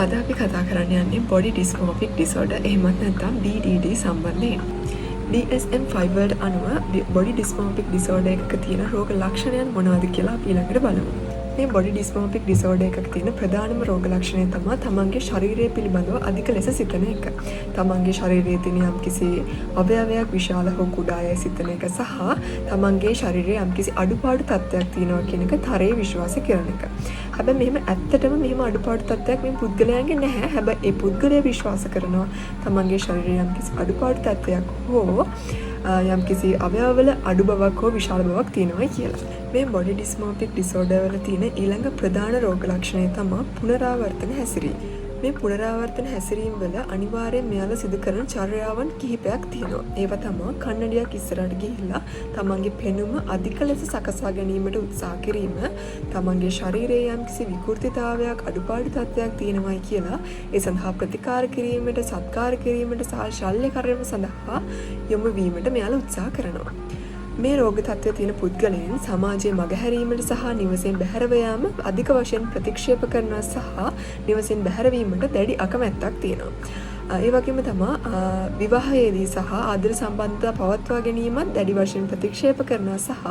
අද අපි කතා කරන්න යන්නේ බොඩි ඩිස්මෝෆික් ඩිසෝඩර් එහෙමත් නැත්නම් BDD සම්බන්ධයෙන්. DSM-5 වලට අනුව බොඩි ඩිස්මෝෆික් ඩිසෝඩර් එකක තියෙන රෝග ලක්ෂණයන් මොනවද කියලා අපි ඊළඟට බලමු. මේ බොඩි ඩිස්මෝෆික් ඩිසෝඩර් එකක තියෙන ප්‍රධානම රෝග ලක්ෂණය තමයි තමන්ගේ ශරීරය පිළිබඳව අධික ලෙස සිතන එක. තමන්ගේ ශරීරයේ තියෙන යම්කිසි අවයවයක් විශාල හෝ කුඩායයි සිතන එක සහ තමන්ගේ ශරීරයේ යම්කිසි අඩුපාඩු තත්ත්වයක් තියෙනවා කියන එක තරයේ විශ්වාස කරන එක. හැබැයි මෙහෙම ඇත්තටම මෙහෙම අඩුපාඩු තත්ත්වයක් මේ පුද්ගලයන්ගේ නැහැ. හැබැයි ඒ පුද්ගලයා විශ්වාස කරනවා තමන්ගේ ශරීරයේ යම්කිසි අඩුපාඩු තත්ත්වයක් හෝ යම්කිසි අවයවවල අඩු බවක් හෝ විශාල බවක් තියෙනවා කියලා. මේ බොඩි ඩිස්මෝෆික් ඩිසෝඩර් වල තියෙන ඊළඟ ප්‍රධාන රෝග ලක්ෂණය තමයි පුනරාවර්තන හැසිරීම. මේ පුනරාවර්තන හැසිරීම වල අනිවාර්යයෙන් මෙයාලා සිදු කරන චර්යාවන් කිහිපයක් තියෙනවා. ඒවා තමයි කන්නඩියක් ඉස්සරහට ගිහිල්ලා තමන්ගේ පෙනුම අධික ලෙස සකසා ගැනීමට උත්සාහ කිරීම, තමන්ගේ ශරීරයේ යම්කිසි විකෘතිතාවයක් අඩුපාඩු තත්ත්වයක් තියෙනවායි කියලා ඒ සඳහා ප්‍රතිකාර කිරීමට, සත්කාර කිරීමට සහ ශල්‍ය කර්ම සඳහා යොමු වීමට මෙයාලා උත්සාහ කරනවා. මේ රෝග තත්ත්වයේ තියෙන පුද්ගලයන් සමාජයේ මගහැරීමට සහ නිවසෙන් බැහැරව යාම අධික වශයෙන් ප්‍රතික්ෂේප කරනවා සහ නිවසෙන් බැහැරවීමට දැඩි අකමැත්තක් තියෙනවා. ඒ වගේම තමයි විවාහයේදී සහ ආදර සම්බන්ධතා පවත්වා ගැනීමත් දැඩි වශයෙන් ප්‍රතික්ෂේප කරනවා සහ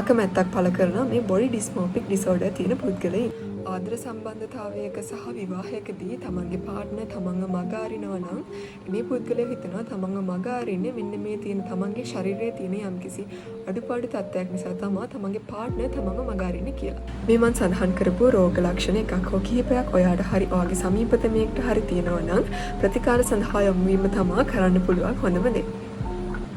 අකමැත්තක් පළ කරනවා මේ බොඩි ඩිස්මෝෆික් ඩිසෝඩර් තියෙන පුද්ගලයන්. ආදර සම්බන්ධතාවයක සහ විවාහයකදී තමන්ගේ පාර්ට්නර් තමන්ව මග අරිනවා නම් මේ පුද්ගලයා හිතනවා තමන්ව මග අරින්නේ මෙන්න මේ තියෙන තමන්ගේ ශරීරයේ තියෙන යම්කිසි අඩුපාඩු තත්ත්වයක් නිසා තමයි තමන්ගේ පාර්ට්නර් තමන්ව මග අරින්නේ කියලා. මේ මම සඳහන් කරපු රෝග ලක්ෂණ එකක් හෝ කිහිපයක් ඔයාට හරි ඔයාගේ සමීපතමයෙක්ට හරි තියෙනවා නම් ප්‍රතිකාර සඳහා යොමු වීම තමයි කරන්න පුළුවන් හොඳම දේ.